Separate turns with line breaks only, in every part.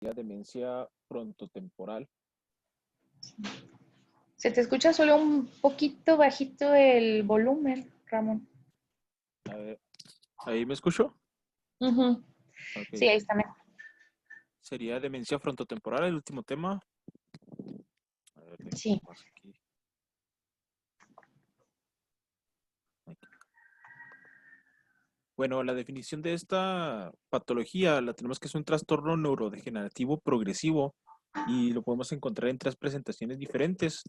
demencia frontotemporal.
Se te escucha solo un poquito bajito el volumen, Ramón.
A ver, ¿ahí me escucho?
Ujú.
Ok.
Sí, ahí está mejor.
Sería demencia frontotemporal el último tema. A ver, déjame
Sí.
paso aquí. Aquí. Bueno, la definición de esta patología la tenemos que es un trastorno neurodegenerativo progresivo y lo podemos encontrar en tres presentaciones diferentes.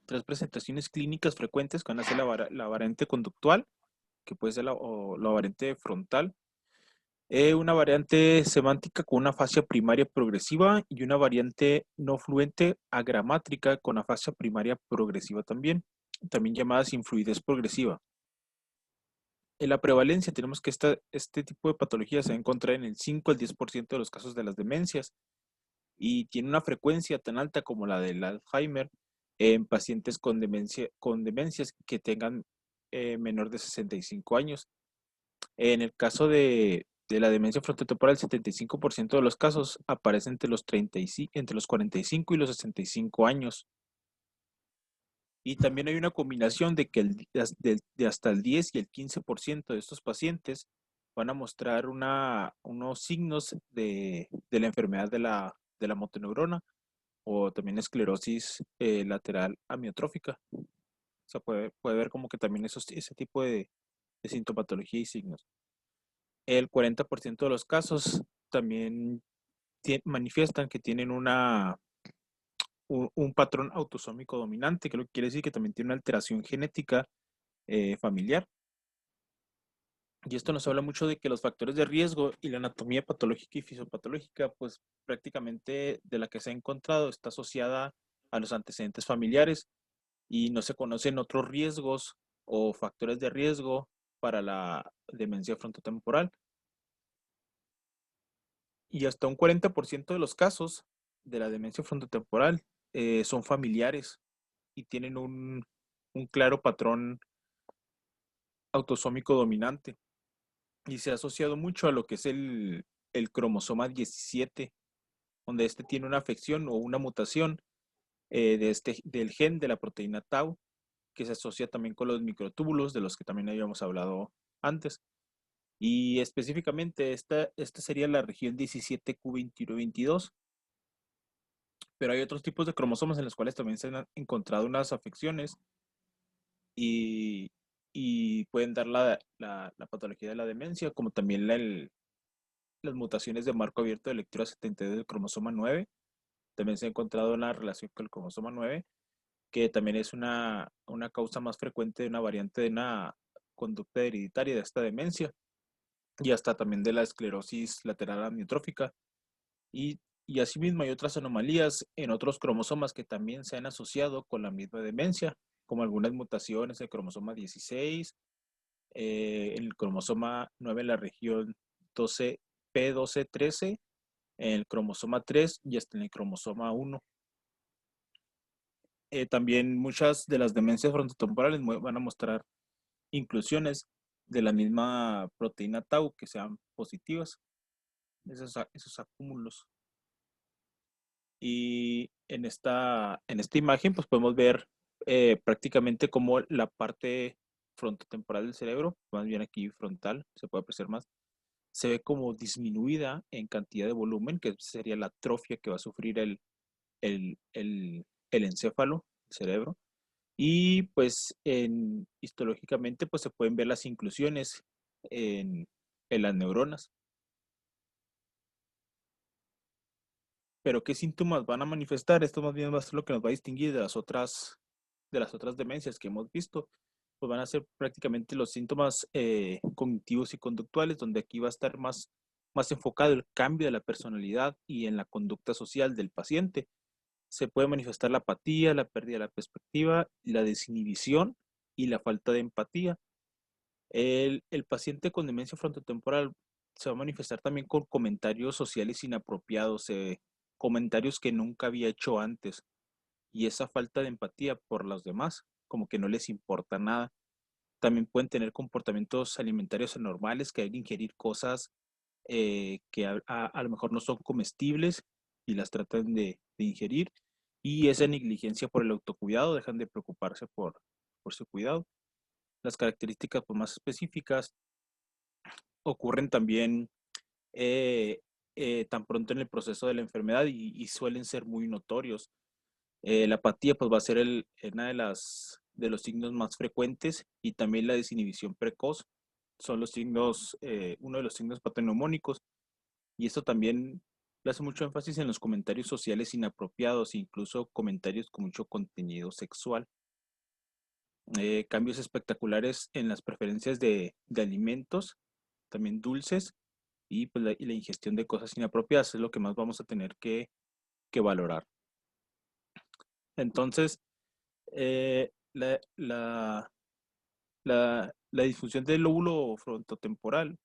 Tres presentaciones clínicas frecuentes que van a ser la variante conductual, que puede ser o la variante frontal, una variante semántica con una fascia primaria progresiva y una variante no fluente agramátrica con afasia primaria progresiva también llamada sin fluidez progresiva. En la prevalencia tenemos que este tipo de patología se va a encontrar en el 5 al 10% de los casos de las demencias y tiene una frecuencia tan alta como la del Alzheimer en pacientes con demencias que tengan menor de 65 años. En el caso de la demencia frontotemporal, el 75% de los casos aparecen entre los 45 y los 65 años. Y también hay una combinación de que de hasta el 10 y el 15% de estos pacientes van a mostrar unos signos de la enfermedad de la motoneurona o también esclerosis lateral amiotrófica. O sea, puede ver como que también ese tipo de sintomatología y signos. El 40% de los casos también manifiestan que tienen un patrón autosómico dominante, que lo que quiere decir que también tiene una alteración genética familiar. Y esto nos habla mucho de que los factores de riesgo y la anatomía patológica y fisiopatológica, pues prácticamente de la que se ha encontrado está asociada a los antecedentes familiares y no se conocen otros riesgos o factores de riesgo para la demencia frontotemporal. Y hasta un 40% de los casos de la demencia frontotemporal son familiares y tienen un claro patrón autosómico dominante. Y se ha asociado mucho a lo que es el cromosoma 17, donde este tiene una afección o una mutación del gen de la proteína tau, que se asocia también con los microtúbulos, de los que también habíamos hablado antes. Y específicamente esta sería la región 17q21-22, pero hay otros tipos de cromosomas en los cuales también se han encontrado unas afecciones y, y pueden dar la patología de la demencia, como también las mutaciones de marco abierto de lectura 72 del cromosoma 9. También se ha encontrado una relación con el cromosoma 9, que también es una causa más frecuente de una variante de una conducta hereditaria de esta demencia y hasta también de la esclerosis lateral amiotrófica. Y, y asimismo hay otras anomalías en otros cromosomas que también se han asociado con la misma demencia, como algunas mutaciones en el cromosoma 16, en el cromosoma 9 en la región 12, P12-13, en el cromosoma 3 y hasta en el cromosoma 1. También muchas de las demencias frontotemporales van a mostrar inclusiones de la misma proteína tau que sean positivas, esos acúmulos. Y en esta imagen pues podemos ver prácticamente como la parte frontotemporal del cerebro, más bien aquí frontal, se puede apreciar más, se ve como disminuida en cantidad de volumen, que sería la atrofia que va a sufrir el, el, el encéfalo, el cerebro. Y pues histológicamente pues se pueden ver las inclusiones en las neuronas. Pero ¿qué síntomas van a manifestar? Esto más bien va a ser lo que nos va a distinguir de las otras demencias que hemos visto. Pues van a ser prácticamente los síntomas cognitivos y conductuales, donde aquí va a estar más enfocado el cambio de la personalidad y en la conducta social del paciente. Se puede manifestar la apatía, la pérdida de la perspectiva, la desinhibición y la falta de empatía. El paciente con demencia frontotemporal se va a manifestar también con comentarios sociales inapropiados, comentarios que nunca había hecho antes, y esa falta de empatía por los demás, como que no les importa nada. También pueden tener comportamientos alimentarios anormales, que hay que ingerir cosas que a lo mejor no son comestibles y las tratan de ingerir. Y esa negligencia por el autocuidado, dejan de preocuparse por su cuidado. Las características pues, más específicas ocurren también eh, tan pronto en el proceso de la enfermedad y suelen ser muy notorios. La apatía pues, va a ser una de los signos más frecuentes, y también la desinhibición precoz son los signos, uno de los signos patognomónicos. Y esto también le hace mucho énfasis en los comentarios sociales inapropiados, incluso comentarios con mucho contenido sexual. Cambios espectaculares en las preferencias de alimentos, también dulces, y, pues, y la ingestión de cosas inapropiadas es lo que más vamos a tener que valorar. Entonces, eh, la, la, la disfunción del lóbulo frontotemporal,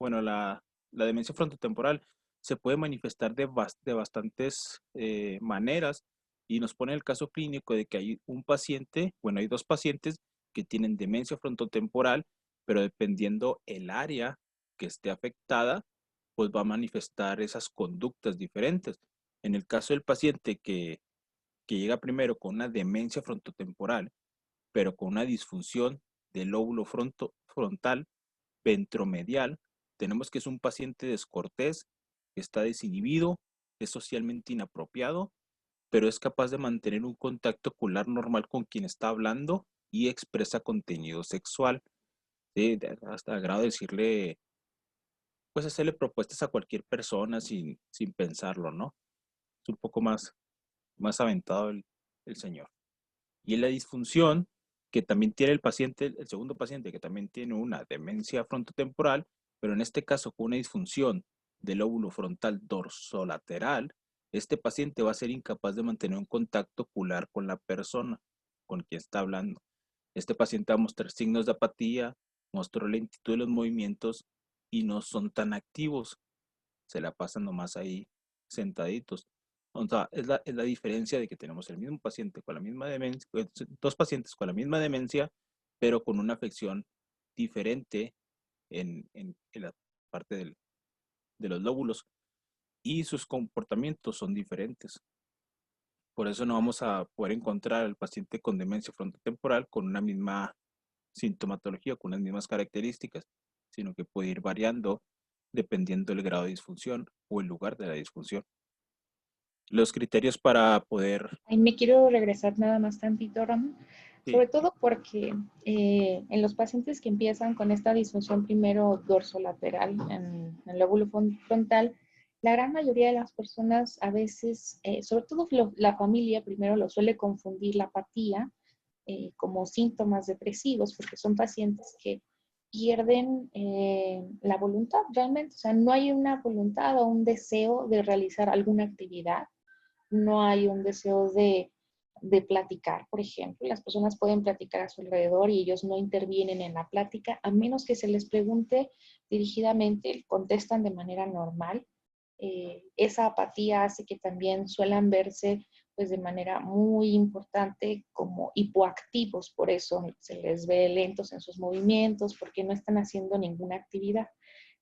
bueno, la demencia frontotemporal se puede manifestar de bastantes maneras, y nos pone el caso clínico de que hay un paciente, bueno, hay dos pacientes que tienen demencia frontotemporal, pero dependiendo el área que esté afectada, pues va a manifestar esas conductas diferentes. En el caso del paciente que llega primero con una demencia frontotemporal, pero con una disfunción del lóbulo frontal ventromedial, tenemos que es un paciente descortés, que está desinhibido, es socialmente inapropiado, pero es capaz de mantener un contacto ocular normal con quien está hablando y expresa contenido sexual, ¿sí? Hasta el grado de decirle, pues hacerle propuestas a cualquier persona sin pensarlo, ¿no? Es un poco más aventado el señor. Y en la disfunción que también tiene el paciente, el segundo paciente que también tiene una demencia frontotemporal, pero en este caso con una disfunción del lóbulo frontal dorsolateral, este paciente va a ser incapaz de mantener un contacto ocular con la persona con quien está hablando. Este paciente va a mostrar signos de apatía, mostró lentitud de los movimientos y no son tan activos, se la pasan nomás ahí sentaditos. O sea, es la diferencia de que tenemos el mismo paciente con la misma demencia, dos pacientes con la misma demencia, pero con una afección diferente en la parte de los lóbulos, y sus comportamientos son diferentes. Por eso no vamos a poder encontrar al paciente con demencia frontotemporal con una misma sintomatología, con las mismas características, sino que puede ir variando dependiendo del grado de disfunción o el lugar de la disfunción. Los criterios para poder...
Ahí me quiero regresar nada más tantito, Ramón,
Sí,
sobre todo porque en los pacientes que empiezan con esta disfunción primero dorsolateral en el lóbulo frontal, la gran mayoría de las personas a veces, sobre todo la familia, primero lo suele confundir la apatía como síntomas depresivos, porque son pacientes que pierden la voluntad realmente, o sea, no hay una voluntad o un deseo de realizar alguna actividad, no hay un deseo de platicar, por ejemplo. Las personas pueden platicar a su alrededor y ellos no intervienen en la plática, a menos que se les pregunte dirigidamente, contestan de manera normal. Esa apatía hace que también suelan verse pues de manera muy importante como hipoactivos, por eso se les ve lentos en sus movimientos, porque no están haciendo ninguna actividad.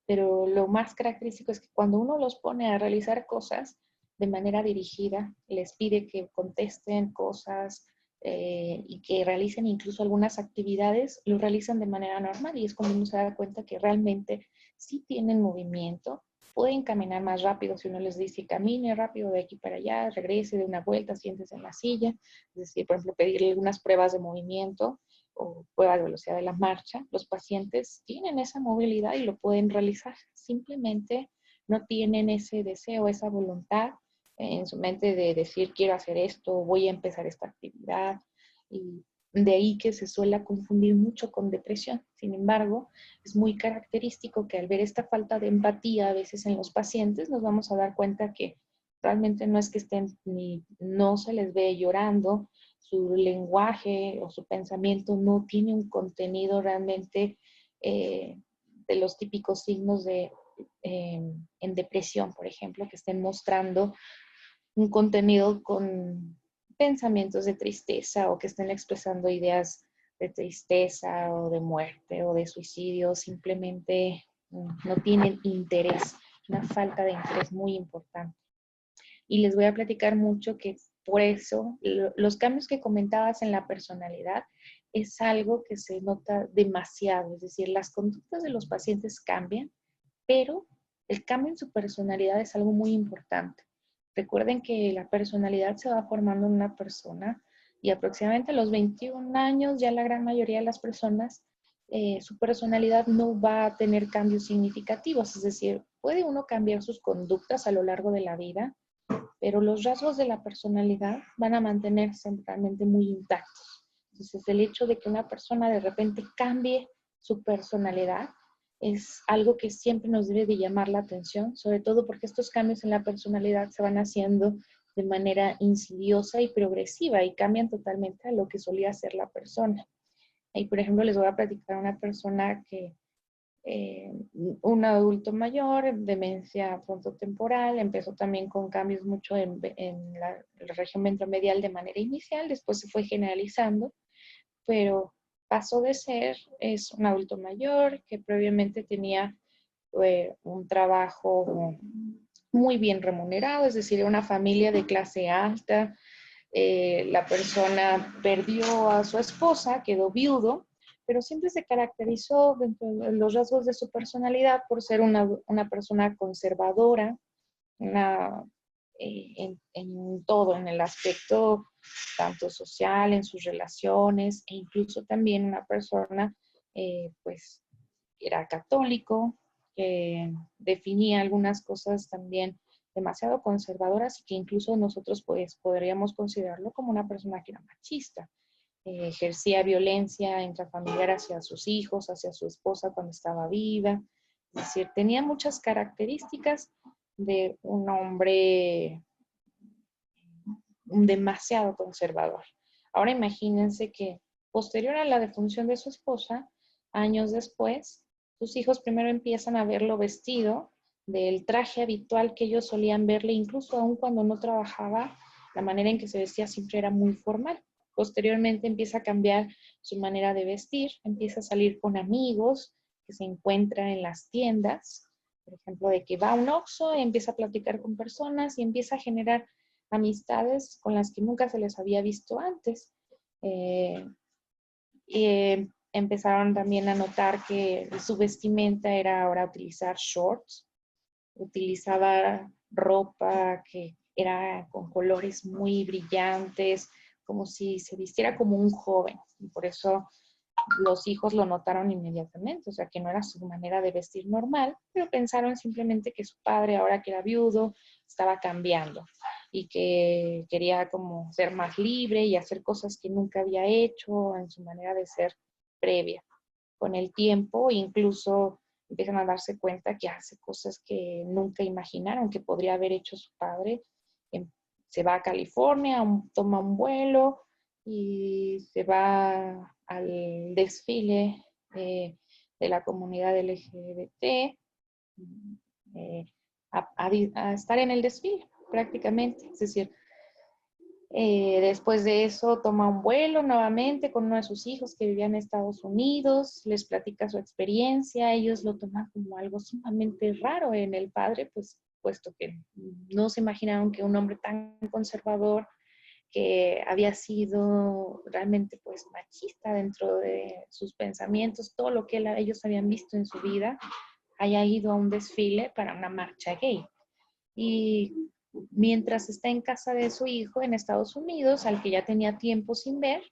Pero lo más característico es que cuando uno los pone a realizar cosas de manera dirigida, les pide que contesten cosas y que realicen incluso algunas actividades, lo realizan de manera normal y es cuando uno se da cuenta que realmente sí tienen movimiento, pueden caminar más rápido si uno les dice camine rápido de aquí para allá, regrese de una vuelta, siéntese en la silla, es decir, por ejemplo, pedirle algunas pruebas de movimiento o prueba de velocidad de la marcha, los pacientes tienen esa movilidad y lo pueden realizar. Simplemente no tienen ese deseo, esa voluntad en su mente de decir quiero hacer esto, voy a empezar esta actividad. Y de ahí que se suele confundir mucho con depresión. Sin embargo, es muy característico que al ver esta falta de empatía a veces en los pacientes nos vamos a dar cuenta que realmente no es que estén ni no se les ve llorando, su lenguaje o su pensamiento no tiene un contenido realmente de los típicos signos en depresión, por ejemplo, que estén mostrando un contenido con pensamientos de tristeza o que estén expresando ideas de tristeza o de muerte o de suicidio, simplemente no tienen interés, una falta de interés muy importante. Y les voy a platicar mucho que por eso los cambios que comentabas en la personalidad es algo que se nota demasiado, es decir, las conductas de los pacientes cambian, pero el cambio en su personalidad es algo muy importante. Recuerden que la personalidad se va formando en una persona y aproximadamente a los 21 años ya la gran mayoría de las personas su personalidad no va a tener cambios significativos, es decir, puede uno cambiar sus conductas a lo largo de la vida, pero los rasgos de la personalidad van a mantenerse realmente muy intactos. Entonces, el hecho de que una persona de repente cambie su personalidad es algo que siempre nos debe de llamar la atención, sobre todo porque estos cambios en la personalidad se van haciendo de manera insidiosa y progresiva y cambian totalmente a lo que solía ser la persona. Ahí, por ejemplo, les voy a platicar a una persona que un adulto mayor, demencia frontotemporal, empezó también con cambios mucho en la región ventromedial de manera inicial, después se fue generalizando, pero pasó de ser, es un adulto mayor que previamente tenía un trabajo muy bien remunerado, es decir, una familia de clase alta. La persona perdió a su esposa, quedó viudo, pero siempre se caracterizó dentro de los rasgos de su personalidad por ser una persona conservadora, una, en todo, en el aspecto tanto social, en sus relaciones, e incluso también una persona, pues, era católico, que definía algunas cosas también demasiado conservadoras y que incluso nosotros pues podríamos considerarlo como una persona que era machista. Ejercía violencia intrafamiliar hacia sus hijos, hacia su esposa cuando estaba viva. Es decir, tenía muchas características de un hombre demasiado conservador. Ahora imagínense que posterior a la defunción de su esposa, años después, sus hijos primero empiezan a verlo vestido del traje habitual que ellos solían verle, incluso aún cuando no trabajaba, la manera en que se vestía siempre era muy formal. Posteriormente empieza a cambiar su manera de vestir, empieza a salir con amigos que se encuentran en las tiendas, por ejemplo, de que va a un Oxxo, empieza a platicar con personas y empieza a generar amistades con las que nunca se les había visto antes. Eh, Empezaron también a notar que su vestimenta era ahora utilizar shorts, utilizaba ropa que era con colores muy brillantes, como si se vistiera como un joven. Y por eso los hijos lo notaron inmediatamente, o sea, que no era su manera de vestir normal, pero pensaron simplemente que su padre, ahora que era viudo, estaba cambiando y que quería como ser más libre y hacer cosas que nunca había hecho en su manera de ser previa. Con el tiempo, incluso empiezan a darse cuenta que hace cosas que nunca imaginaron que podría haber hecho su padre. Se va a California, toma un vuelo y se va al desfile de la comunidad LGBT, a estar en el desfile prácticamente. Es decir, después de eso toma un vuelo nuevamente con uno de sus hijos que vivía en Estados Unidos, les platica su experiencia, ellos lo toman como algo sumamente raro en el padre, pues puesto que no se imaginaron que un hombre tan conservador, que había sido realmente pues machista dentro de sus pensamientos, todo lo que ellos habían visto en su vida, haya ido a un desfile para una marcha gay. Y mientras está en casa de su hijo en Estados Unidos, al que ya tenía tiempo sin ver,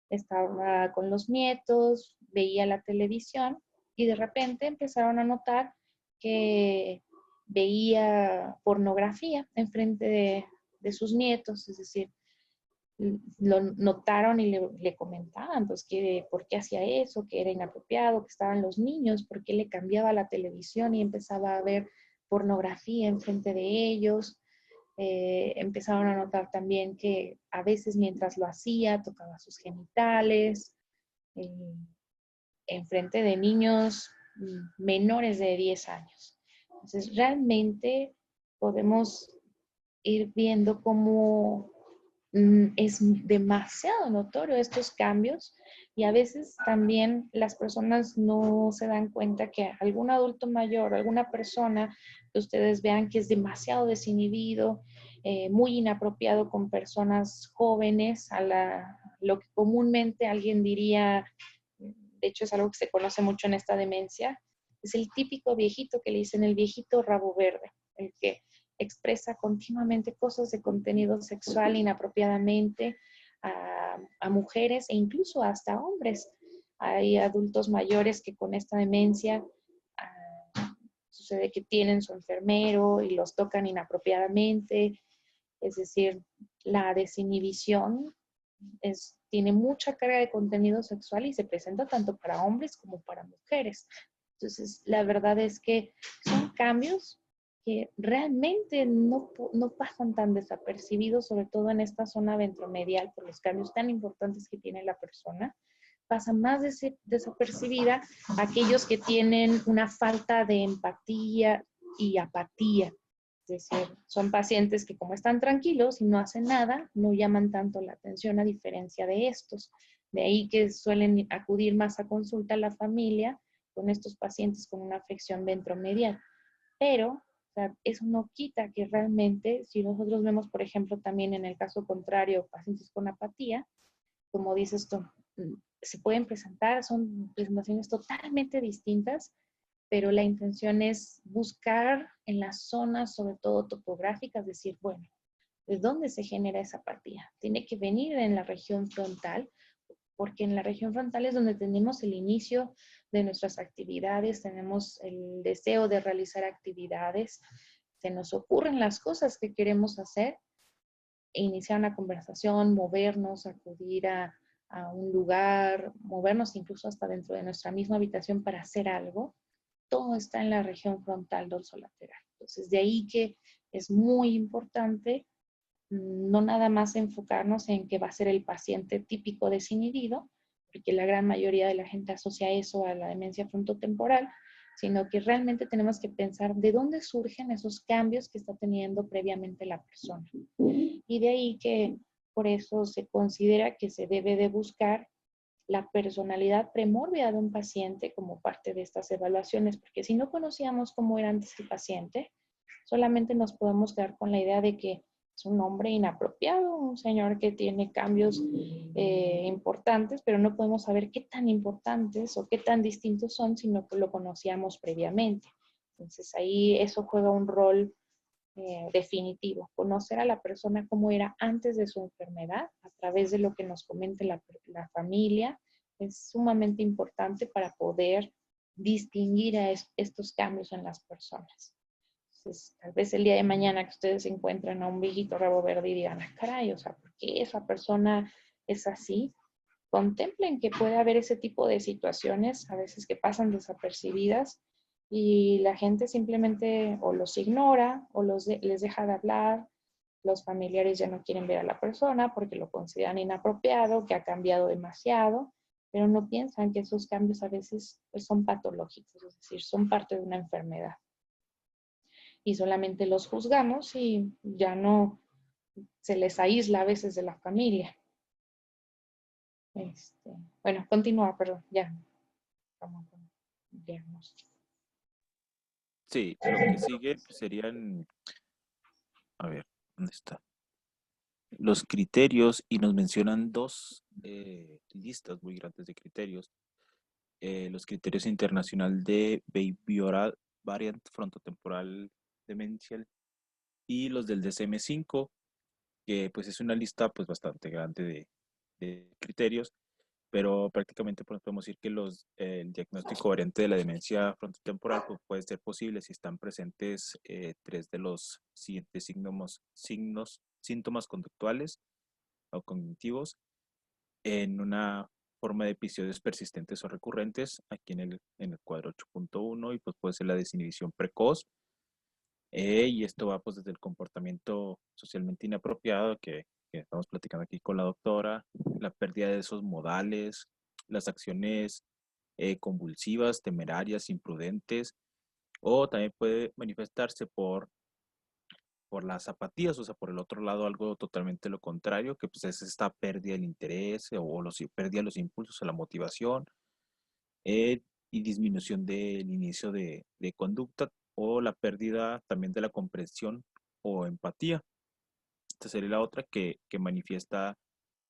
estaba con los nietos, veía la televisión y de repente empezaron a notar que veía pornografía enfrente de sus nietos, es decir, lo notaron y le comentaban, pues, que por qué hacía eso, que era inapropiado, que estaban los niños, por qué le cambiaba la televisión y empezaba a ver pornografía enfrente de ellos. Empezaron a notar también que a veces mientras lo hacía tocaba sus genitales, eh, enfrente de niños menores de 10 años. Entonces, realmente podemos ir viendo cómo es demasiado notorio estos cambios y a veces también las personas no se dan cuenta que algún adulto mayor, alguna persona que ustedes vean que es demasiado desinhibido, muy inapropiado con personas jóvenes, lo que comúnmente alguien diría, de hecho es algo que se conoce mucho en esta demencia, es el típico viejito que le dicen el viejito rabo verde, el que expresa continuamente cosas de contenido sexual inapropiadamente a mujeres e incluso hasta hombres. Hay adultos mayores que con esta demencia sucede que tienen su enfermero y los tocan inapropiadamente. Es decir, la desinhibición tiene mucha carga de contenido sexual y se presenta tanto para hombres como para mujeres. Entonces, la verdad es que son cambios que realmente no pasan tan desapercibidos, sobre todo en esta zona ventromedial, por los cambios tan importantes que tiene la persona. Pasa más desapercibida aquellos que tienen una falta de empatía y apatía. Es decir, son pacientes que como están tranquilos y no hacen nada, no llaman tanto la atención a diferencia de estos. De ahí que suelen acudir más a consulta a la familia con estos pacientes con una afección ventromedial. Pero o sea, eso no quita que realmente, si nosotros vemos, por ejemplo, también en el caso contrario, pacientes con apatía, como dices tú, se pueden presentar, son presentaciones totalmente distintas, pero la intención es buscar en las zonas, sobre todo topográficas, decir, bueno, ¿de dónde se genera esa apatía? Tiene que venir en la región frontal, porque en la región frontal es donde tenemos el inicio de nuestras actividades, tenemos el deseo de realizar actividades, se nos ocurren las cosas que queremos hacer e iniciar una conversación, movernos, acudir a un lugar, movernos incluso hasta dentro de nuestra misma habitación para hacer algo. Todo está en la región frontal dorsolateral. Entonces, de ahí que es muy importante no nada más enfocarnos en que va a ser el paciente típico desinhibido, porque la gran mayoría de la gente asocia eso a la demencia frontotemporal, sino que realmente tenemos que pensar de dónde surgen esos cambios que está teniendo previamente la persona. Y de ahí que por eso se considera que se debe de buscar la personalidad premórbida de un paciente como parte de estas evaluaciones, porque si no conocíamos cómo era antes el paciente, solamente nos podemos quedar con la idea de que es un hombre inapropiado, un señor que tiene cambios importantes, pero no podemos saber qué tan importantes o qué tan distintos son si no lo conocíamos previamente. Entonces ahí eso juega un rol definitivo, conocer a la persona cómo era antes de su enfermedad a través de lo que nos comente la familia es sumamente importante para poder distinguir a estos cambios en las personas. Entonces, tal vez el día de mañana que ustedes encuentran a un viejito rabo verde y digan, ah, caray, o sea, ¿por qué esa persona es así? Contemplen que puede haber ese tipo de situaciones, a veces que pasan desapercibidas y la gente simplemente o los ignora o les deja de hablar, los familiares ya no quieren ver a la persona porque lo consideran inapropiado, que ha cambiado demasiado, pero no piensan que esos cambios a veces pues, son patológicos, es decir, son parte de una enfermedad. Y solamente los juzgamos y ya no se les aísla a veces de la familia. Bueno, continúa, perdón, ya. Vamos con el diagnóstico.
Sí, lo que sigue pues, serían, a ver, ¿dónde está? Los criterios y nos mencionan dos listas muy grandes de criterios. Los criterios internacional de Behavioral Variant Frontotemporal Demencial y los del DSM-5, que pues es una lista pues bastante grande de criterios, pero prácticamente pues, podemos decir que el diagnóstico variante de la demencia frontotemporal pues, puede ser posible si están presentes tres de los siguientes síntomas conductuales o cognitivos en una forma de episodios persistentes o recurrentes, aquí en el cuadro 8.1, y pues puede ser la desinhibición precoz, y esto va pues desde el comportamiento socialmente inapropiado que estamos platicando aquí con la doctora, la pérdida de esos modales, las acciones convulsivas, temerarias, imprudentes, o también puede manifestarse por por las apatías, o sea, por el otro lado algo totalmente lo contrario, que pues es esta pérdida del interés o pérdida de los impulsos o la motivación, eh, y disminución del inicio de conducta o la pérdida también de la comprensión o empatía. Esta sería la otra que manifiesta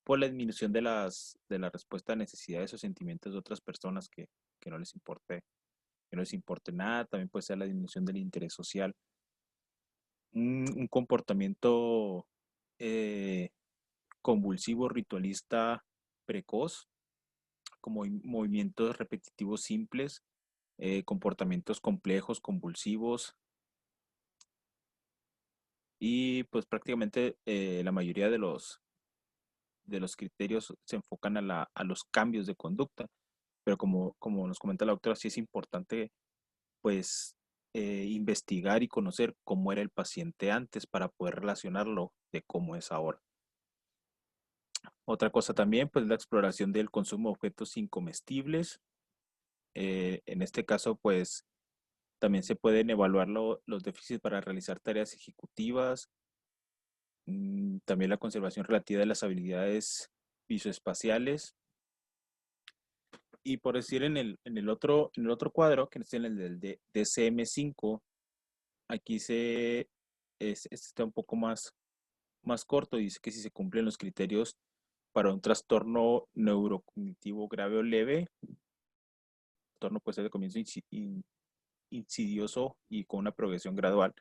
por la disminución de la respuesta a necesidades o sentimientos de otras personas que no les importe, que no les importe nada. También puede ser la disminución del interés social. Un comportamiento eh, convulsivo, ritualista, precoz, como movimientos repetitivos simples, comportamientos complejos, convulsivos, y pues prácticamente la mayoría de los criterios se enfocan a los cambios de conducta, pero como nos comenta la doctora, sí es importante pues investigar y conocer cómo era el paciente antes para poder relacionarlo de cómo es ahora. Otra cosa también, pues la exploración del consumo de objetos incomestibles. En este caso, pues también se pueden evaluar los déficits para realizar tareas ejecutivas, también la conservación relativa de las habilidades visoespaciales. Y por decir en el otro cuadro, que es en el del DSM-5, aquí está un poco más corto. Dice que si se cumplen los criterios para un trastorno neurocognitivo grave o leve, el trastorno puede ser de comienzo insidioso y con una progresión gradual.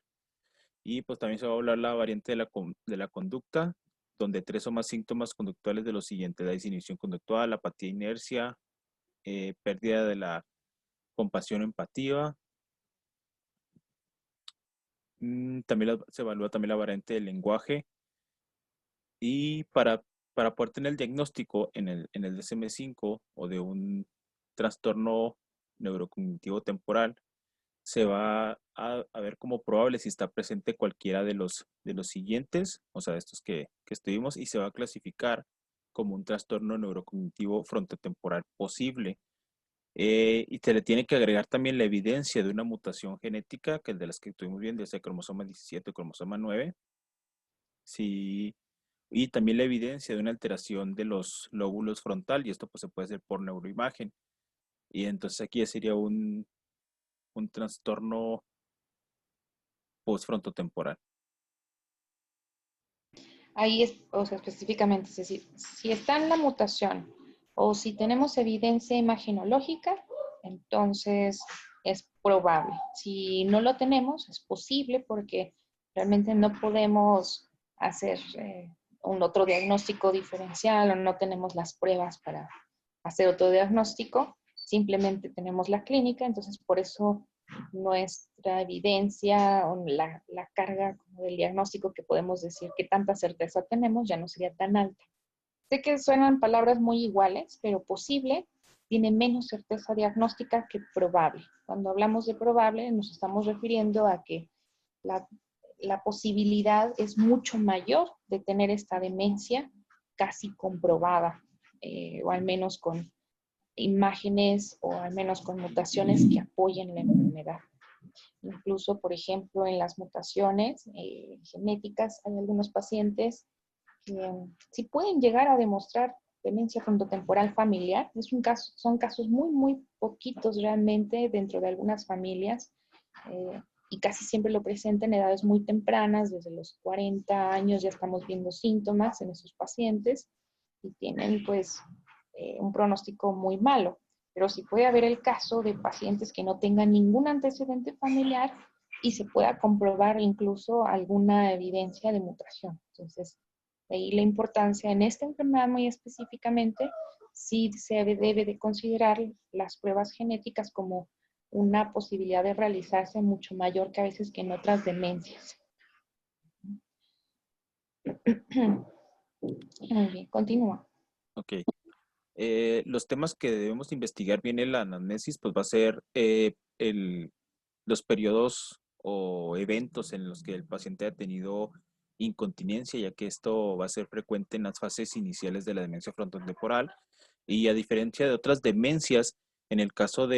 Y pues también se va a hablar la variante de la conducta, donde 3 o más síntomas conductuales de los siguientes: la desinhibición conductual, apatía, inercia, pérdida de la compasión, empatía. También se evalúa también la variante del lenguaje. Y para poder tener el diagnóstico en el DSM-5 o de un trastorno neurocognitivo temporal, se va a ver como probable si está presente cualquiera de los siguientes, o sea, de estos que estuvimos, y se va a clasificar como un trastorno neurocognitivo frontotemporal posible. Y se le tiene que agregar también la evidencia de una mutación genética, que es de las que estuvimos viendo, ese cromosoma 17 o cromosoma 9. Sí, y también la evidencia de una alteración de los lóbulos frontal, y esto pues se puede hacer por neuroimagen. Y entonces aquí ya sería un trastorno postfrontotemporal.
Ahí es, o sea, específicamente, es decir, si está en la mutación o si tenemos evidencia imagenológica, entonces es probable. Si no lo tenemos, es posible porque realmente no podemos hacer un otro diagnóstico diferencial o no tenemos las pruebas para hacer otro diagnóstico, simplemente tenemos la clínica, entonces por eso nuestra evidencia o la carga como del diagnóstico que podemos decir que tanta certeza tenemos ya no sería tan alta. Sé que suenan palabras muy iguales, pero posible tiene menos certeza diagnóstica que probable. Cuando hablamos de probable nos estamos refiriendo a que la, la posibilidad es mucho mayor de tener esta demencia casi comprobada, o al menos con imágenes o al menos con mutaciones que apoyen la enfermedad. Incluso, por ejemplo, en las mutaciones genéticas hay algunos pacientes que sí pueden llegar a demostrar demencia frontotemporal familiar. Son casos muy, muy poquitos realmente dentro de algunas familias, y casi siempre lo presentan en edades muy tempranas, desde los 40 años ya estamos viendo síntomas en esos pacientes y tienen pues un pronóstico muy malo. Pero sí puede haber el caso de pacientes que no tengan ningún antecedente familiar y se pueda comprobar incluso alguna evidencia de mutación. Entonces, de ahí la importancia en esta enfermedad muy específicamente, sí se debe de considerar las pruebas genéticas como una posibilidad de realizarse mucho mayor que a veces que en otras demencias. Muy bien, continúa.
Ok. Los temas que debemos investigar bien en la anamnesis, pues va a ser los periodos o eventos en los que el paciente ha tenido incontinencia, ya que esto va a ser frecuente en las fases iniciales de la demencia frontotemporal. Y a diferencia de otras demencias, en el caso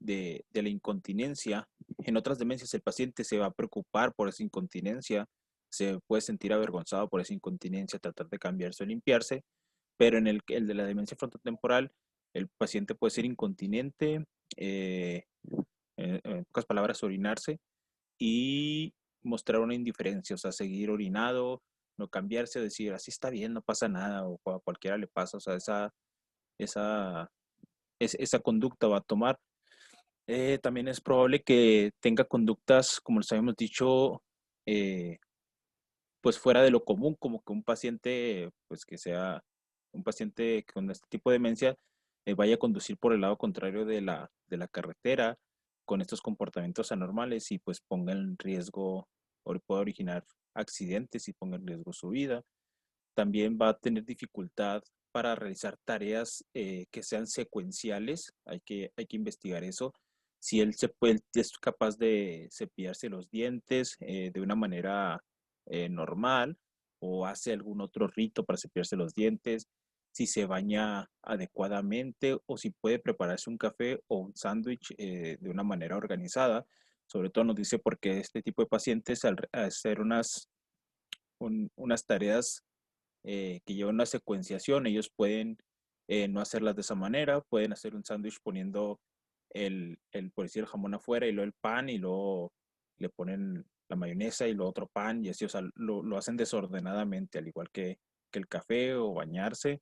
de la incontinencia. En otras demencias el paciente se va a preocupar por esa incontinencia, se puede sentir avergonzado por esa incontinencia, tratar de cambiarse o limpiarse, pero en el de la demencia frontotemporal, el paciente puede ser incontinente, en pocas palabras, orinarse y mostrar una indiferencia, o sea, seguir orinado, no cambiarse, decir, así está bien, no pasa nada, o a cualquiera le pasa, o sea, esa, esa conducta va a tomar. También es probable que tenga conductas, como les habíamos dicho, eh, pues fuera de lo común, como que un paciente, pues que sea un paciente con este tipo de demencia, vaya a conducir por el lado contrario de la carretera con estos comportamientos anormales y pues ponga en riesgo o puede originar accidentes y ponga en riesgo su vida. También va a tener dificultad para realizar tareas que sean secuenciales. Hay que investigar eso. Si él es capaz de cepillarse los dientes de una manera normal o hace algún otro rito para cepillarse los dientes, si se baña adecuadamente o si puede prepararse un café o un sándwich de una manera organizada. Sobre todo nos dice porque este tipo de pacientes al hacer unas tareas que llevan una secuenciación. Ellos pueden no hacerlas de esa manera, pueden hacer un sándwich poniendo por decir, el jamón afuera y luego el pan y luego le ponen la mayonesa y luego otro pan y así, o sea, lo hacen desordenadamente, al igual que el café o bañarse.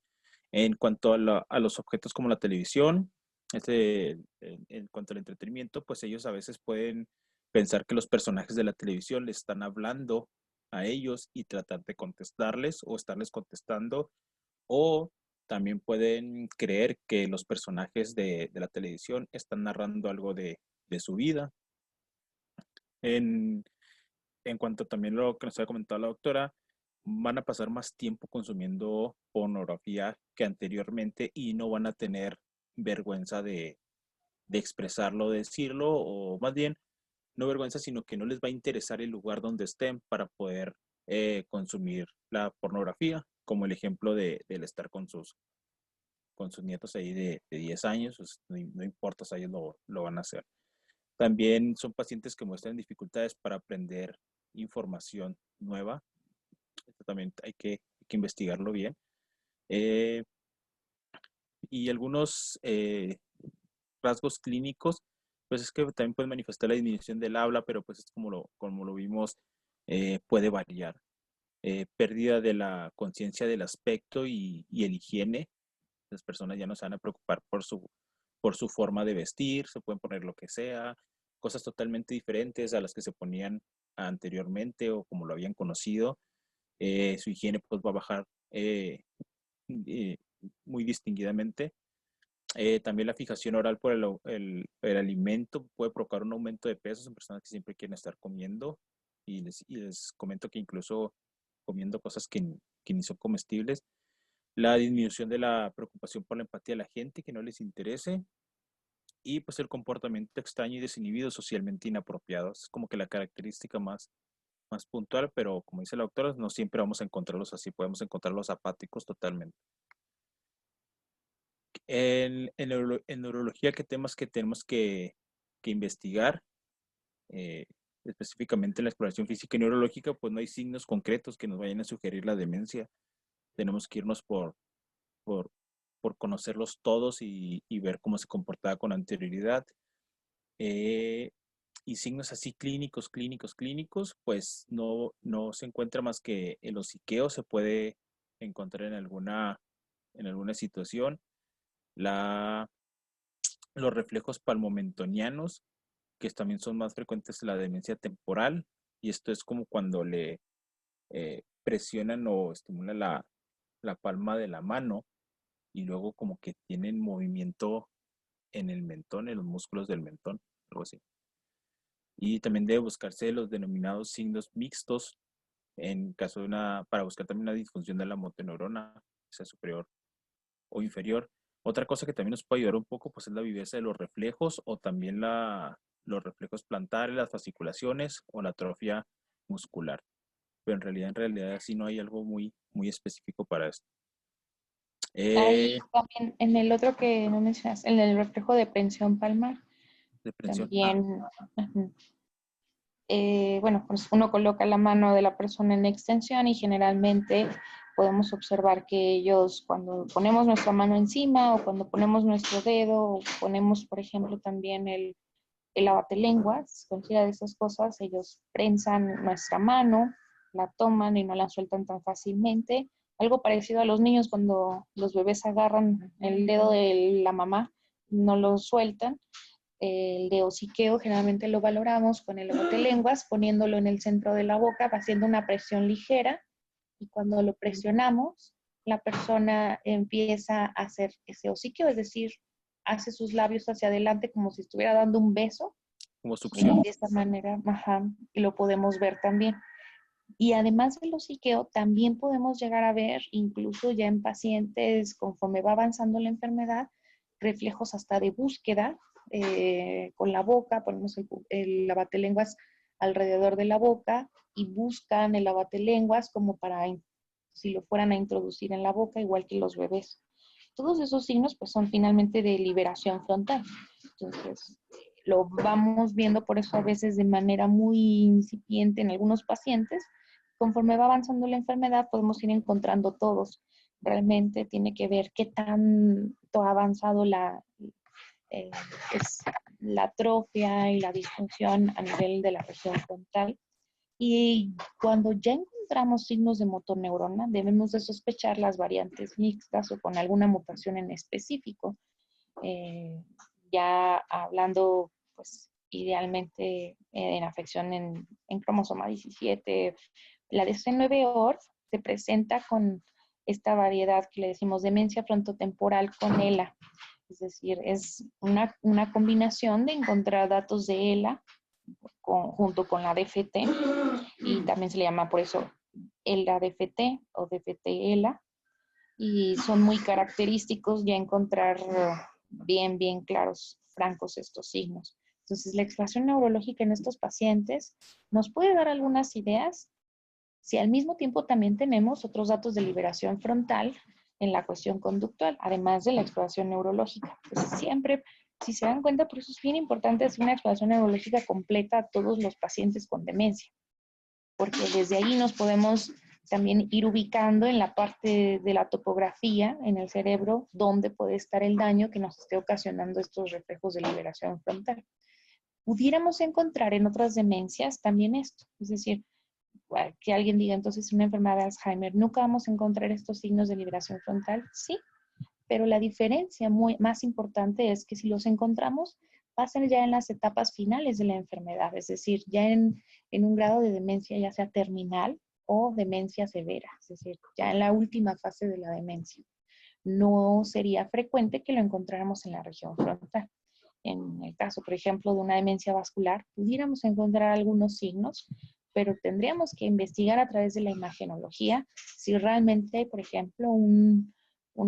En cuanto a los objetos como la televisión, en cuanto al entretenimiento, pues ellos a veces pueden pensar que los personajes de la televisión les están hablando a ellos y tratar de contestarles o estarles contestando, o también pueden creer que los personajes de la televisión están narrando algo de su vida. En, en cuanto también lo que nos había comentado la doctora, van a pasar más tiempo consumiendo pornografía que anteriormente y no van a tener vergüenza de expresarlo, de decirlo, o más bien, no vergüenza, sino que no les va a interesar el lugar donde estén para poder consumir la pornografía, como el ejemplo del estar con sus nietos ahí de 10 años, pues, no, no importa, o sea, ellos lo van a hacer. También son pacientes que muestran dificultades para aprender información nueva. Esto también hay que investigarlo bien. Eh, y algunos rasgos clínicos, pues es que también pueden manifestar la disminución del habla, pero pues es como lo vimos, puede variar. Pérdida de la conciencia del aspecto y el higiene. Las personas ya no se van a preocupar por su forma de vestir, se pueden poner lo que sea, cosas totalmente diferentes a las que se ponían anteriormente o como lo habían conocido. Su higiene pues va a bajar eh, muy distinguidamente. También la fijación oral por el alimento puede provocar un aumento de peso en personas que siempre quieren estar comiendo. Y les comento que incluso comiendo cosas que ni son comestibles. La disminución de la preocupación por la empatía de la gente que no les interese. Y pues el comportamiento extraño y desinhibido socialmente inapropiado. Es como que la característica más puntual, pero como dice la doctora, no siempre vamos a encontrarlos así, podemos encontrarlos apáticos totalmente. En neurología, ¿qué temas que tenemos que investigar? Eh, Específicamente en la exploración física y neurológica, pues no hay signos concretos que nos vayan a sugerir la demencia. Tenemos que irnos por, por conocerlos todos y ver cómo se comportaba con anterioridad. Eh, y signos así clínicos, pues no se encuentra más que el hociqueo se puede encontrar en alguna situación. La, los reflejos palmomentonianos, que también son más frecuentes en la demencia temporal, y esto es como cuando le presionan o estimulan la palma de la mano y luego como que tienen movimiento en el mentón, en los músculos del mentón, algo así. Y también debe buscarse los denominados signos mixtos en caso de para buscar también una disfunción de la motoneurona, sea superior o inferior. Otra cosa que también nos puede ayudar un poco, pues es la viveza de los reflejos o también los reflejos plantares, las fasciculaciones o la atrofia muscular. Pero en realidad así no hay algo muy específico para esto.
Ahí también, en el otro que no mencionas, en el reflejo de prensión palmar,
Depresión.
También, ujú, bueno, pues uno coloca la mano de la persona en extensión y generalmente podemos observar que ellos cuando ponemos nuestra mano encima o cuando ponemos nuestro dedo o ponemos, por ejemplo, también el lenguas, cualquiera de esas cosas, ellos prensan nuestra mano, la toman y no la sueltan tan fácilmente. Algo parecido a los niños cuando los bebés agarran el dedo de la mamá, no lo sueltan. El de hociqueo generalmente lo valoramos con el lenguas, poniéndolo en el centro de la boca, haciendo una presión ligera y cuando lo presionamos, la persona empieza a hacer ese hociqueo, es decir, hace sus labios hacia adelante como si estuviera dando un beso.
Como succión.
De esta manera, ajá, y lo podemos ver también. Y además del hociqueo, también podemos llegar a ver, incluso ya en pacientes, conforme va avanzando la enfermedad, reflejos hasta de búsqueda con la boca, ponemos el lavatelenguas alrededor de la boca y buscan el lavatelenguas como para si lo fueran a introducir en la boca, igual que los bebés. Todos esos signos pues son finalmente de liberación frontal. Entonces, lo vamos viendo por eso a veces de manera muy incipiente en algunos pacientes. Conforme va avanzando la enfermedad, podemos ir encontrando todos. Realmente tiene que ver qué tanto ha avanzado eh, es la atrofia y la disfunción a nivel de la región frontal. Y cuando ya encontramos signos de motoneurona, debemos de sospechar las variantes mixtas o con alguna mutación en específico. Eh, ya hablando, pues, idealmente en afección en cromosoma 17, la DC9-ORF se presenta con esta variedad que le decimos demencia frontotemporal con ELA. Es decir, es una combinación de encontrar datos de ELA junto con la DFT y también se le llama por eso ELA DFT o DFT ELA y son muy característicos ya encontrar bien claros, francos estos signos. Entonces, la exploración neurológica en estos pacientes nos puede dar algunas ideas si al mismo tiempo también tenemos otros datos de liberación frontal en la cuestión conductual, además de la exploración neurológica. Pues siempre, si se dan cuenta, por eso es bien importante hacer una exploración neurológica completa a todos los pacientes con demencia, porque desde ahí nos podemos también ir ubicando en la parte de la topografía en el cerebro, dónde puede estar el daño que nos esté ocasionando estos reflejos de liberación frontal. Pudiéramos encontrar en otras demencias también esto, es decir, que alguien diga entonces una enfermedad de Alzheimer, nunca vamos a encontrar estos signos de liberación frontal, sí, pero la diferencia más importante es que si los encontramos, pasan ya en las etapas finales de la enfermedad, es decir, ya en un grado de demencia ya sea terminal o demencia severa, es decir, ya en la última fase de la demencia. No sería frecuente que lo encontráramos en la región frontal. En el caso, por ejemplo, de una demencia vascular, pudiéramos encontrar algunos signos, pero tendríamos que investigar a través de la imagenología si realmente hay, por ejemplo, un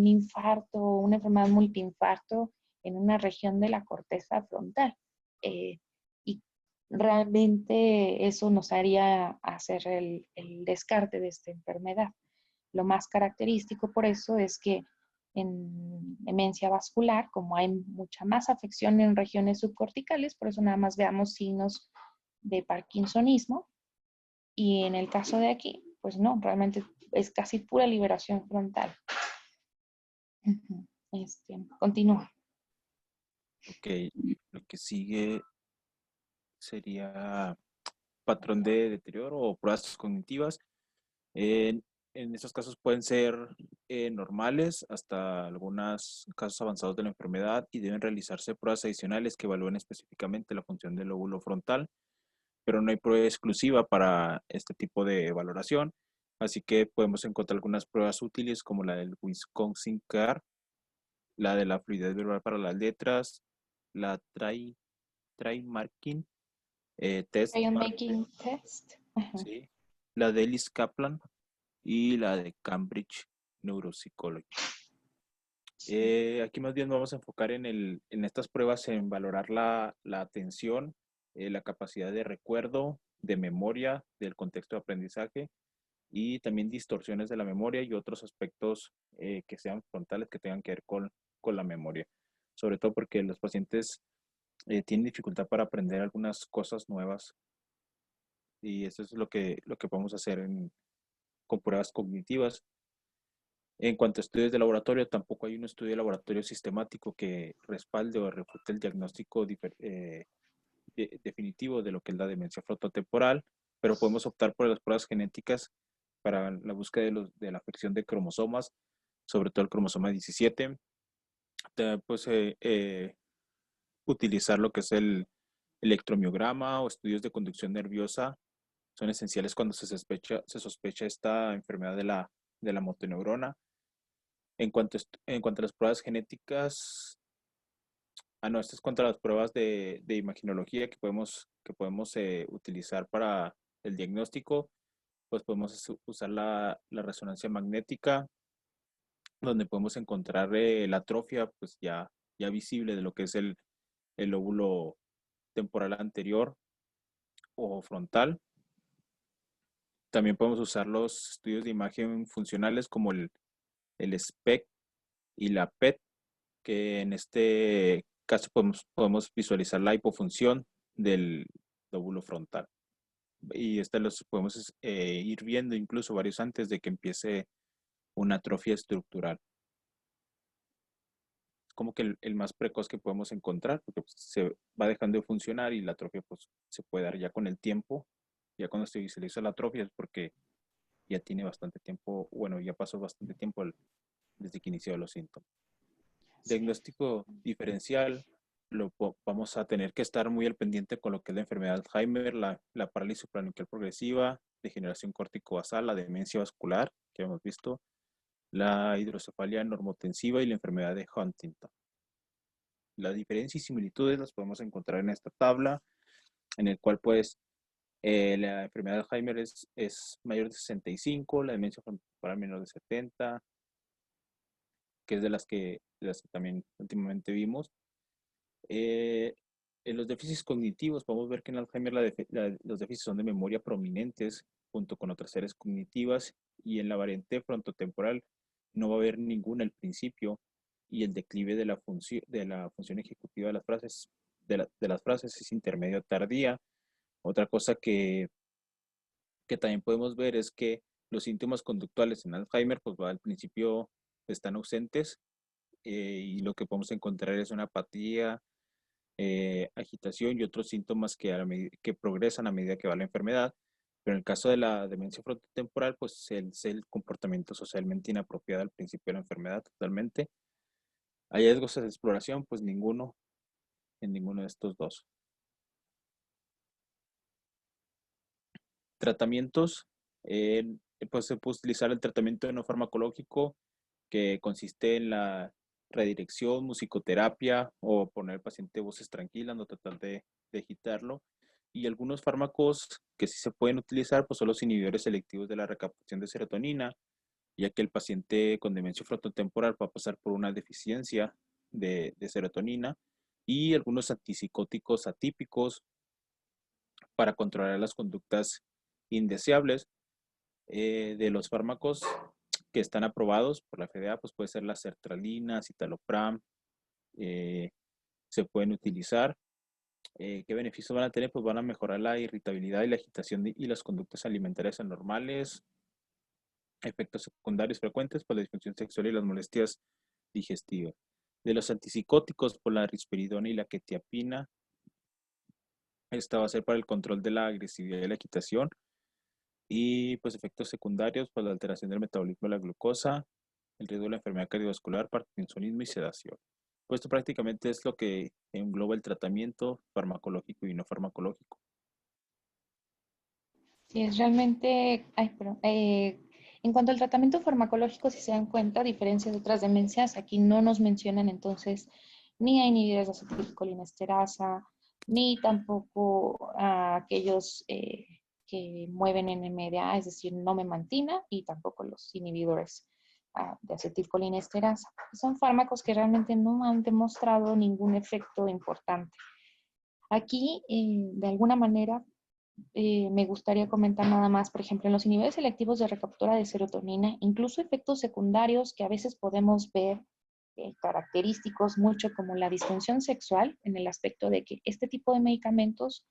infarto, una enfermedad multiinfarto en una región de la corteza frontal. Y realmente eso nos haría hacer el descarte de esta enfermedad. Lo más característico por eso es que en demencia vascular, como hay mucha más afección en regiones subcorticales, por eso nada más veamos signos de parkinsonismo. Y en el caso de aquí, pues no, realmente es casi pura liberación frontal. Continúa.
Ok, lo que sigue sería patrón de deterioro o pruebas cognitivas. En, en estos casos pueden ser normales hasta algunos casos avanzados de la enfermedad y deben realizarse pruebas adicionales que evalúen específicamente la función del lóbulo frontal, pero no hay prueba exclusiva para este tipo de valoración. Así que podemos encontrar algunas pruebas útiles como la del Wisconsin CAR, la de la fluidez verbal para las letras, la try marking test,
Ion making test.
¿sí? La de Ellis Kaplan y la de Cambridge Neuropsychology. Aquí más bien vamos a enfocar en estas pruebas en valorar la atención, la capacidad de recuerdo, de memoria, del contexto de aprendizaje y también distorsiones de la memoria y otros aspectos que sean frontales que tengan que ver con la memoria. Sobre todo porque los pacientes tienen dificultad para aprender algunas cosas nuevas y eso es lo que podemos hacer con pruebas cognitivas. En cuanto a estudios de laboratorio, tampoco hay un estudio de laboratorio sistemático que respalde o refute el diagnóstico definitivo de lo que es la demencia frontotemporal, pero podemos optar por las pruebas genéticas para la búsqueda de la afección de cromosomas, sobre todo el cromosoma 17. Pues utilizar lo que es el electromiograma o estudios de conducción nerviosa son esenciales cuando se sospecha esta enfermedad de la motoneurona. En cuanto a las pruebas genéticas, no, esto es contra las pruebas de imaginología que podemos utilizar para el diagnóstico, pues podemos usar la resonancia magnética, donde podemos encontrar la atrofia, pues ya visible de lo que es el lóbulo temporal anterior o frontal. También podemos usar los estudios de imagen funcionales como el SPECT y la PET, que en este caso podemos visualizar la hipofunción del lóbulo frontal. Y los podemos ir viendo incluso varios antes de que empiece una atrofia estructural. Es como que el más precoz que podemos encontrar, porque pues, se va dejando de funcionar y la atrofia pues, se puede dar ya con el tiempo. Ya cuando se visualiza la atrofia es porque ya tiene bastante tiempo, bueno, ya pasó bastante tiempo desde que inició los síntomas.
Sí.
Diagnóstico diferencial, vamos a tener que estar muy al pendiente con lo que es la enfermedad de Alzheimer, la parálisis supranuclear progresiva, degeneración córtico-basal, la demencia vascular, que hemos visto, la hidrocefalia normotensiva y la enfermedad de Huntington. Las diferencias y similitudes las podemos encontrar en esta tabla, en el cual pues la enfermedad de Alzheimer es mayor de 65, la demencia frontotemporal menor de 70, que es de las que también últimamente vimos. En los déficits cognitivos podemos ver que en Alzheimer los déficits son de memoria prominentes junto con otras áreas cognitivas y en la variante frontotemporal no va a haber ninguna al principio y el declive de la función ejecutiva de las frases, de las frases es intermedio tardía. Otra cosa que también podemos ver es que los síntomas conductuales en Alzheimer pues al principio están ausentes y lo que podemos encontrar es una apatía, agitación y otros síntomas que progresan a medida que va la enfermedad. Pero en el caso de la demencia frontotemporal, pues es el comportamiento socialmente inapropiado al principio de la enfermedad totalmente. Hallazgos de exploración, pues ninguno en ninguno de estos dos. Tratamientos, pues se puede utilizar el tratamiento no farmacológico que consiste en la redirección, musicoterapia o poner al paciente voces tranquilas, no tratar de agitarlo. Y algunos fármacos que sí se pueden utilizar pues son los inhibidores selectivos de la recaptación de serotonina, ya que el paciente con demencia frontotemporal va a pasar por una deficiencia de serotonina y algunos antipsicóticos atípicos para controlar las conductas indeseables. De los fármacos que están aprobados por la FDA, pues puede ser la sertralina, citalopram, se pueden utilizar. ¿Qué beneficios van a tener? Pues van a mejorar la irritabilidad y la agitación y las conductas alimentarias anormales, efectos secundarios frecuentes por la disfunción sexual y las molestias digestivas. De los antipsicóticos, por la risperidona y la quetiapina, esta va a ser para el control de la agresividad y la agitación. Y pues efectos secundarios, pues la alteración del metabolismo de la glucosa, el riesgo de la enfermedad cardiovascular, parkinsonismo y sedación. Pues esto prácticamente es lo que engloba el tratamiento farmacológico y no farmacológico.
Sí, es realmente, en cuanto al tratamiento farmacológico, si se dan cuenta, a diferencia de otras demencias, aquí no nos mencionan entonces ni a inhibidores de acetilcolinesterasa, ni tampoco a aquellos que mueven NMDA, es decir, no memantina, y tampoco los inhibidores de acetilcolinesterasa. Son fármacos que realmente no han demostrado ningún efecto importante. Aquí, de alguna manera, me gustaría comentar nada más, por ejemplo, en los inhibidores selectivos de recaptura de serotonina, incluso efectos secundarios que a veces podemos ver característicos mucho como la disfunción sexual, en el aspecto de que este tipo de medicamentos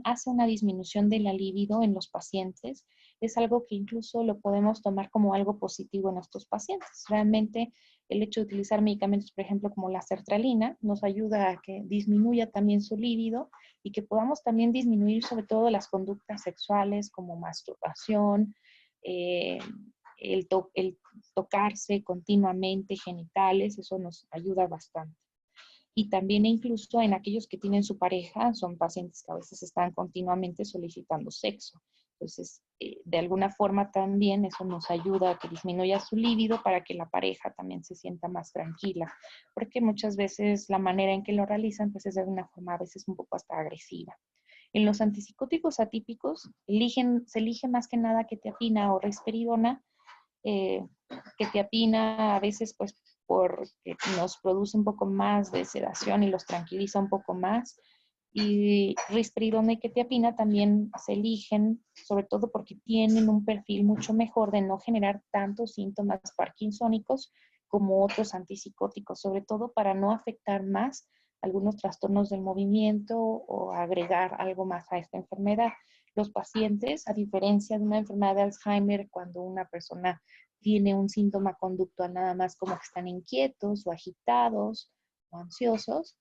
hace una disminución de la libido en los pacientes. Es algo que incluso lo podemos tomar como algo positivo en nuestros pacientes. Realmente el hecho de utilizar medicamentos, por ejemplo, como la sertralina, nos ayuda a que disminuya también su libido y que podamos también disminuir sobre todo las conductas sexuales como masturbación, eh, el tocarse continuamente genitales, eso nos ayuda bastante. Y también incluso en aquellos que tienen su pareja, son pacientes que a veces están continuamente solicitando sexo. Entonces, de alguna forma también eso nos ayuda a que disminuya su líbido para que la pareja también se sienta más tranquila, porque muchas veces la manera en que lo realizan pues es de una forma a veces un poco hasta agresiva. En los antipsicóticos atípicos se elige más que nada quetiapina o risperidona, eh, quetiapina a veces pues porque nos produce un poco más de sedación y los tranquiliza un poco más. Y risperidona y quetiapina también se eligen, sobre todo porque tienen un perfil mucho mejor de no generar tantos síntomas parkinsónicos como otros antipsicóticos, sobre todo para no afectar más algunos trastornos del movimiento o agregar algo más a esta enfermedad. Los pacientes, a diferencia de una enfermedad de Alzheimer, cuando una persona tiene un síntoma conductual nada más como que están inquietos o agitados o ansiosos,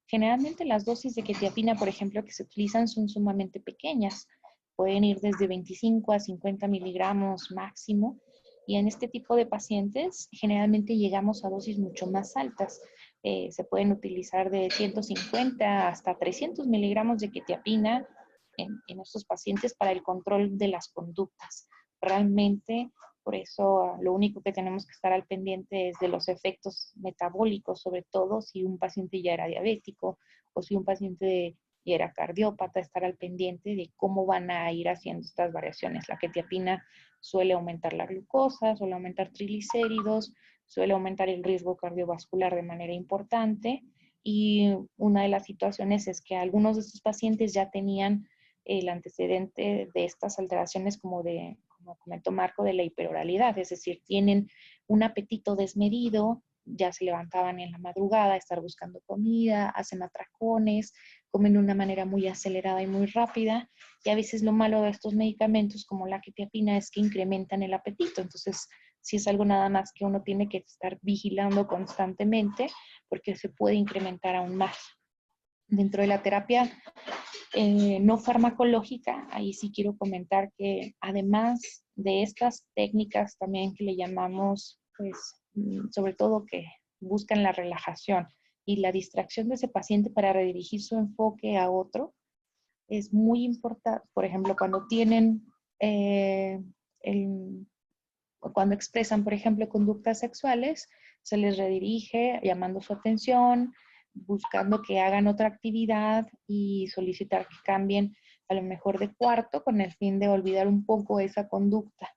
generalmente las dosis de quetiapina, por ejemplo, que se utilizan son sumamente pequeñas. Pueden ir desde 25 a 50 miligramos máximo. Y en este tipo de pacientes generalmente llegamos a dosis mucho más altas. Se pueden utilizar de 150 hasta 300 miligramos de quetiapina en estos pacientes para el control de las conductas. Realmente, por eso lo único que tenemos que estar al pendiente es de los efectos metabólicos, sobre todo si un paciente ya era diabético o si un paciente ya era cardiópata, estar al pendiente de cómo van a ir haciendo estas variaciones. La quetiapina suele aumentar la glucosa, suele aumentar triglicéridos, suele aumentar el riesgo cardiovascular de manera importante. Y una de las situaciones es que algunos de estos pacientes ya tenían el antecedente de estas alteraciones como comentó Marco, de la hiperoralidad, es decir, tienen un apetito desmedido, ya se levantaban en la madrugada a estar buscando comida, hacen atracones, comen de una manera muy acelerada y muy rápida, y a veces lo malo de estos medicamentos como la quetiapina es que incrementan el apetito, entonces sí es algo nada más que uno tiene que estar vigilando constantemente porque se puede incrementar aún más. Dentro de la terapia no farmacológica, ahí sí quiero comentar que además de estas técnicas también que le llamamos, pues, sobre todo que buscan la relajación y la distracción de ese paciente para redirigir su enfoque a otro, es muy importante, por ejemplo, cuando tienen, el, cuando expresan, por ejemplo, conductas sexuales, se les redirige llamando su atención, buscando que hagan otra actividad y solicitar que cambien a lo mejor de cuarto con el fin de olvidar un poco esa conducta.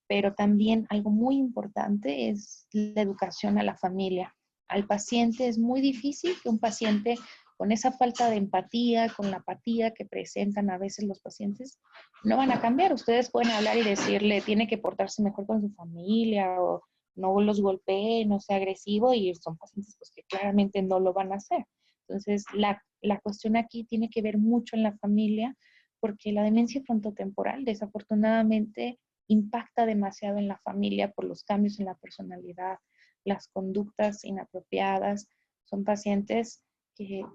Pero también algo muy importante es la educación a la familia. Al paciente es muy difícil que un paciente con esa falta de empatía, con la apatía que presentan a veces los pacientes, no van a cambiar. Ustedes pueden hablar y decirle, tiene que portarse mejor con su familia o no los golpee, no sea agresivo, y son pacientes pues, que claramente no lo van a hacer. Entonces, la cuestión aquí tiene que ver mucho en la familia, porque la demencia frontotemporal, desafortunadamente, impacta demasiado en la familia por los cambios en la personalidad, las conductas inapropiadas. Son pacientes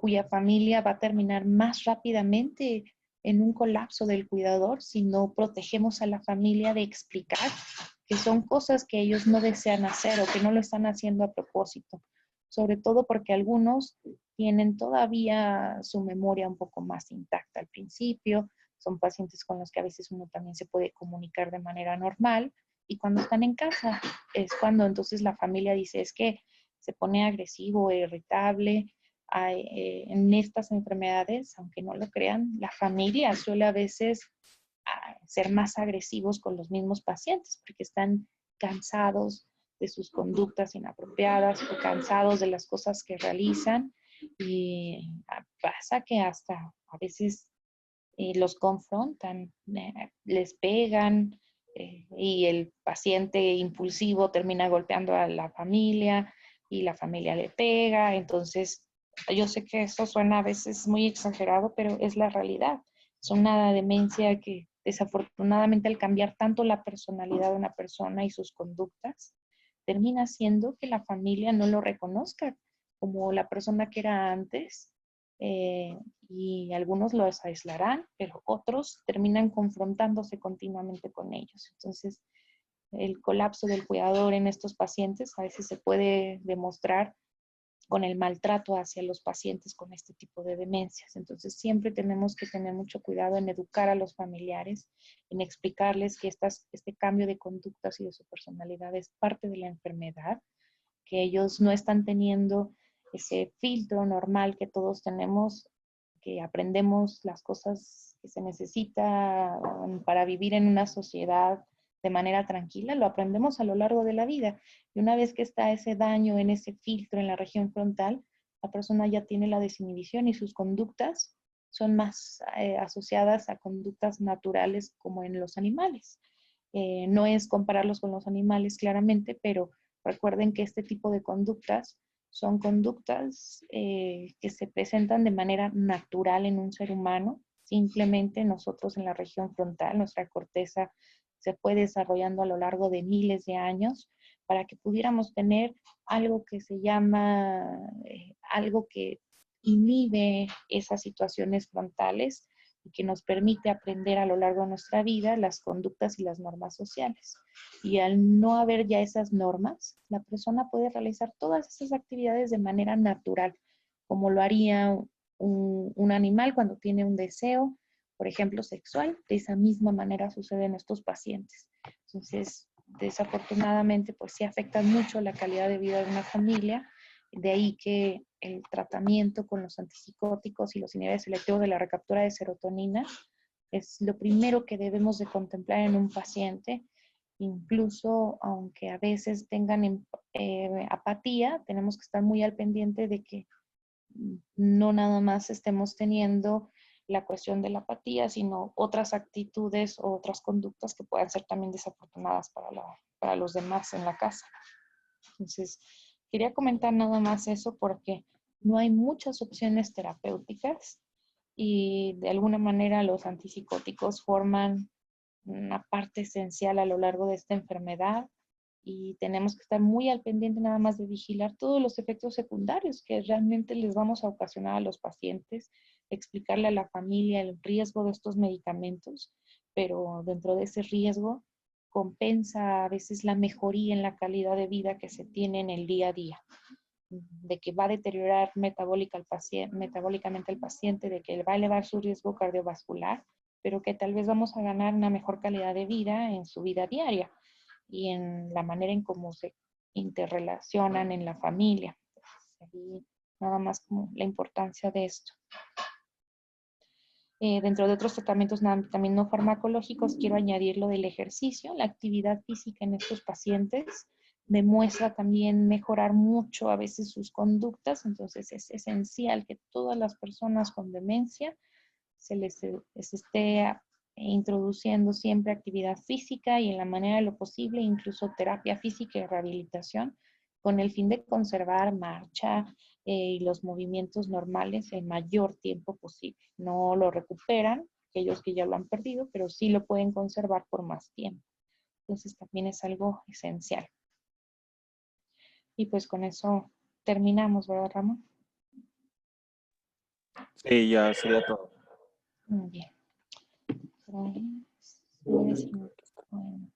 cuya familia va a terminar más rápidamente en un colapso del cuidador si no protegemos a la familia de explicar que son cosas que ellos no desean hacer o que no lo están haciendo a propósito. Sobre todo porque algunos tienen todavía su memoria un poco más intacta al principio, son pacientes con los que a veces uno también se puede comunicar de manera normal, y cuando están en casa es cuando entonces la familia dice es que se pone agresivo, irritable. En estas enfermedades, aunque no lo crean, la familia suele a veces ser más agresivos con los mismos pacientes porque están cansados de sus conductas inapropiadas o cansados de las cosas que realizan, y pasa que hasta a veces los confrontan, les pegan, y el paciente impulsivo termina golpeando a la familia y la familia le pega. Entonces, yo sé que eso suena a veces muy exagerado, pero es la realidad. Es una demencia que desafortunadamente al cambiar tanto la personalidad de una persona y sus conductas, termina haciendo que la familia no lo reconozca como la persona que era antes, y algunos los aislarán, pero otros terminan confrontándose continuamente con ellos. Entonces, el colapso del cuidador en estos pacientes a veces se puede demostrar con el maltrato hacia los pacientes con este tipo de demencias. Entonces, siempre tenemos que tener mucho cuidado en educar a los familiares, en explicarles que este cambio de conductas y de su personalidad es parte de la enfermedad, que ellos no están teniendo ese filtro normal que todos tenemos, que aprendemos las cosas que se necesita para vivir en una sociedad de manera tranquila, lo aprendemos a lo largo de la vida. Y una vez que está ese daño en ese filtro en la región frontal, la persona ya tiene la desinhibición y sus conductas son más asociadas a conductas naturales como en los animales. No es compararlos con los animales claramente, pero recuerden que este tipo de conductas son conductas que se presentan de manera natural en un ser humano. Simplemente nosotros en la región frontal, nuestra corteza se fue desarrollando a lo largo de miles de años para que pudiéramos tener algo que se llama, algo que inhibe esas situaciones frontales y que nos permite aprender a lo largo de nuestra vida las conductas y las normas sociales. Y al no haber ya esas normas, la persona puede realizar todas esas actividades de manera natural, como lo haría un animal cuando tiene un deseo, por ejemplo, sexual. De esa misma manera sucede en estos pacientes. Entonces, desafortunadamente, pues sí afectan mucho la calidad de vida de una familia. De ahí que el tratamiento con los antipsicóticos y los inhibidores selectivos de la recaptura de serotonina es lo primero que debemos de contemplar en un paciente. Incluso aunque a veces tengan apatía, tenemos que estar muy al pendiente de que no nada más estemos teniendo la cuestión de la apatía, sino otras actitudes o otras conductas que puedan ser también desafortunadas para los demás en la casa. Entonces, quería comentar nada más eso porque no hay muchas opciones terapéuticas y de alguna manera los antipsicóticos forman una parte esencial a lo largo de esta enfermedad y tenemos que estar muy al pendiente nada más de vigilar todos los efectos secundarios que realmente les vamos a ocasionar a los pacientes, explicarle a la familia el riesgo de estos medicamentos, pero dentro de ese riesgo compensa a veces la mejoría en la calidad de vida que se tiene en el día a día, de que va a deteriorar metabólicamente al paciente, de que va a elevar su riesgo cardiovascular, pero que tal vez vamos a ganar una mejor calidad de vida en su vida diaria y en la manera en cómo se interrelacionan en la familia. Y nada más como la importancia de esto. Dentro de otros tratamientos también no farmacológicos, quiero añadir lo del ejercicio. La actividad física en estos pacientes demuestra también mejorar mucho a veces sus conductas, entonces es esencial que todas las personas con demencia se les esté introduciendo siempre actividad física y en la manera de lo posible incluso terapia física y rehabilitación con el fin de conservar marcha y los movimientos normales el mayor tiempo posible. No lo recuperan aquellos que ya lo han perdido, pero sí lo pueden conservar por más tiempo. Entonces también es algo esencial. Y pues con eso terminamos, ¿verdad, Ramón?
Sí, ya sería todo.
Muy bien. 9:05. Bueno.